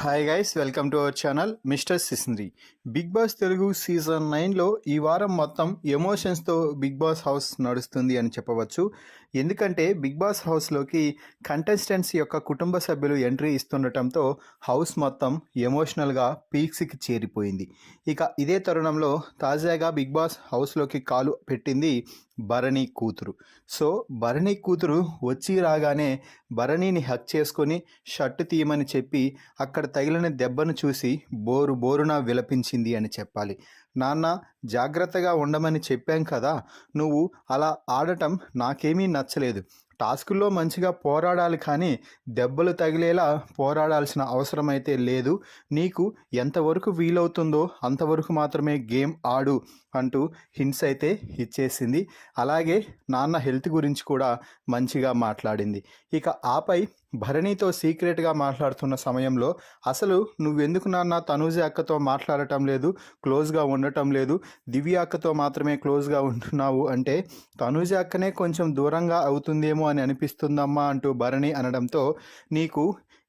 Hi guys, welcome to our channel mister Sisindri. Bigg Boss Telugu season 9లో ఈ వారం మొత్తం ఎమోషన్స్తో బిగ్ బాస్ హౌస్ నడుస్తుంది అని చెప్పవచ్చు. ఎందుకంటే బిగ్ బాస్ హౌస్లోకి కంటెస్టెంట్స్ యొక్క కుటుంబ సభ్యులు ఎంట్రీ ఇస్తుండటంతో హౌస్ మొత్తం ఎమోషనల్గా పీక్స్కి చేరిపోయింది. ఇక ఇదే తరుణంలో తాజాగా బిగ్ బాస్ హౌస్లోకి కాలు పెట్టింది భరణి కూతురు. సో భరణి కూతురు వచ్చి రాగానే భరణిని హక్ చేసుకొని షర్టు తీయమని చెప్పి అక్కడ తగిలిన దెబ్బను చూసి బోరున విలపించింది అని చెప్పాలి. నాన్న, జాగ్రత్తగా ఉండమని చెప్పాం కదా, నువ్వు అలా ఆడటం నాకేమీ నచ్చలేదు. టాస్కుల్లో మంచిగా పోరాడాలి, కానీ దెబ్బలు తగిలేలా పోరాడాల్సిన అవసరం అయితే లేదు. నీకు ఎంతవరకు వీలవుతుందో అంతవరకు మాత్రమే గేమ్ ఆడు అంటూ హింట్స్ అయితే ఇచ్చేసింది. అలాగే నాన్న హెల్త్ గురించి కూడా మంచిగా మాట్లాడింది. ఇక ఆపై భరణితో సీక్రెట్గా మాట్లాడుతున్న సమయంలో అసలు నువ్వెందుకు నాన్న తనూజ అక్కతో మాట్లాడటం లేదు, క్లోజ్గా ఉండటం లేదు, దివ్య అక్కతో మాత్రమే క్లోజ్గా ఉంటున్నావు అంటే తనూజ అక్కనే కొంచెం దూరంగా అవుతుందేమో అని అనిపిస్తుందమ్మా అంటూ భరణి అనడంతో, నీకు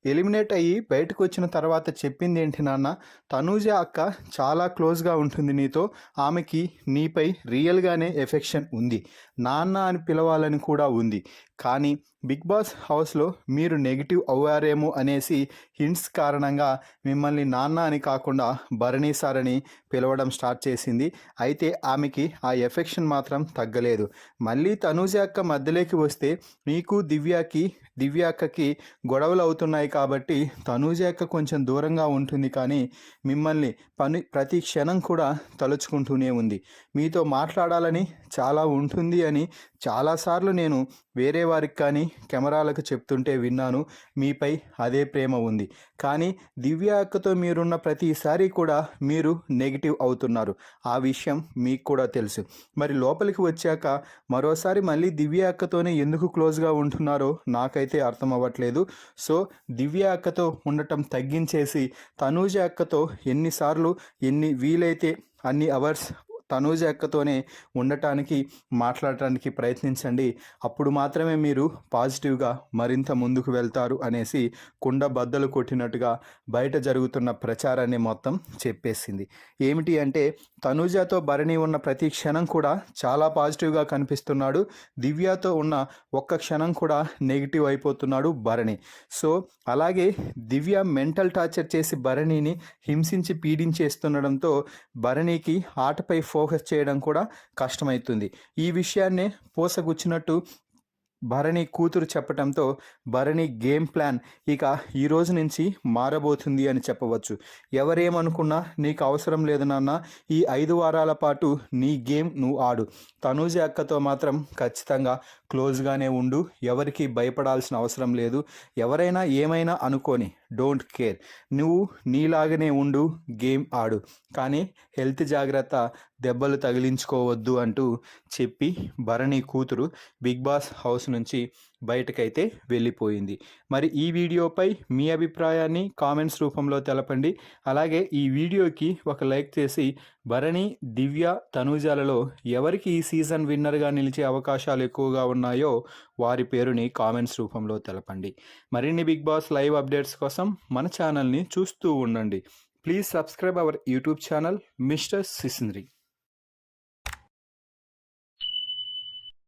ఎలిమినేట్ అయ్యి బయటకు వచ్చిన తర్వాత చెప్పింది ఏంటి నాన్న, తనూజ అక్క చాలా క్లోజ్గా ఉంటుంది నీతో, ఆమెకి నీపై రియల్గానే ఎఫెక్షన్ ఉంది, నాన్న అని పిలవాలని కూడా ఉంది, కానీ బిగ్ బాస్ హౌస్లో మీరు నెగిటివ్ అవ్వారేమో అనేసి హింట్స్ కారణంగా మిమ్మల్ని నాన్న అని కాకుండా భరణి సార్ అని పిలవడం స్టార్ట్ చేసింది. అయితే ఆమెకి ఆ ఎఫెక్షన్ మాత్రం తగ్గలేదు. మళ్ళీ తనూజ అక్క మధ్యలోకి వస్తే నీకు దివ్య అక్కకి గొడవలు అవుతున్నాయి కాబట్టి తనూజ అక్క కొంచెం దూరంగా ఉంటుంది, కానీ మిమ్మల్ని ప్రతి క్షణం కూడా తలుచుకుంటూనే ఉంది. మీతో మాట్లాడాలని చాలా ఉంటుంది అని చాలాసార్లు నేను వేరే వారికి కానీ కెమెరాలకు చెప్తుంటే విన్నాను. మీపై అదే ప్రేమ ఉంది, కానీ దివ్య అక్కతో మీరున్న ప్రతిసారి కూడా మీరు నెగిటివ్ అవుతున్నారు. ఆ విషయం మీకు కూడా తెలుసు. మరి లోపలికి వచ్చాక మరోసారి మళ్ళీ దివ్య అక్కతోనే ఎందుకు క్లోజ్గా ఉంటున్నారో నాకైతే అర్థం అవ్వట్లేదు. సో దివ్య అక్కతో ఉండటం తగ్గించేసి తనూజ అక్కతో ఎన్ని వీలైతే అన్ని అవర్స్ తనూజ అక్కతోనే ఉండటానికి మాట్లాడటానికి ప్రయత్నించండి. అప్పుడు మాత్రమే మీరు పాజిటివ్గా మరింత ముందుకు వెళ్తారు అనేసి కుండ బద్దలు కొట్టినట్టుగా బయట జరుగుతున్న ప్రచారాన్ని మొత్తం చెప్పేసింది. ఏమిటి అంటే తనూజతో భరణి ఉన్న ప్రతి క్షణం కూడా చాలా పాజిటివ్గా కనిపిస్తున్నాడు, దివ్యతో ఉన్న ఒక్క క్షణం కూడా నెగిటివ్ అయిపోతున్నాడు భరణి. సో అలాగే దివ్య మెంటల్ టార్చర్ చేసి భరణిని హింసించి పీడించేస్తుండడంతో భరణికి ఆటపై ఫోకస్ చేయడం కూడా కష్టమవుతుంది. ఈ విషయాన్నే పూసగుచ్చినట్టు భరణి కూతురు చెప్పడంతో భరణి గేమ్ ప్లాన్ ఇక ఈ రోజు నుంచి మారబోతుంది అని చెప్పవచ్చు. ఎవరేమనుకున్నా నీకు అవసరం లేదు నాన్న, ఈ 5 వారాల పాటు నీ గేమ్ నువ్వు ఆడు, తనూజ అక్కతో మాత్రం ఖచ్చితంగా క్లోజ్గానే ఉండు, ఎవరికి భయపడాల్సిన అవసరం లేదు, ఎవరైనా ఏమైనా అనుకోని డోంట్ కేర్, నువ్వు నీలాగనే ఉండు, గేమ్ ఆడు, కానీ హెల్త్ జాగ్రత్త, దెబ్బలు తగిలించుకోవద్దు అంటూ చెప్పి భరణి కూతురు బిగ్ బాస్ హౌస్ నుంచి బయటకైతే వెళ్ళిపోయింది. మరి ఈ వీడియోపై మీ అభిప్రాయాన్ని కామెంట్స్ రూపంలో తెలపండి. అలాగే ఈ వీడియోకి ఒక లైక్ చేసి భరణి, దివ్య, తనూజాలలో ఎవరికి ఈ సీజన్ విన్నర్గా నిలిచే అవకాశాలు ఎక్కువగా ఉన్నాయో వారి పేరుని కామెంట్స్ రూపంలో తెలపండి. మరిన్ని బిగ్ బాస్ లైవ్ అప్డేట్స్ కోసం మన ఛానల్ని చూస్తూ ఉండండి. Please subscribe our YouTube channel mister సిసింద్రి.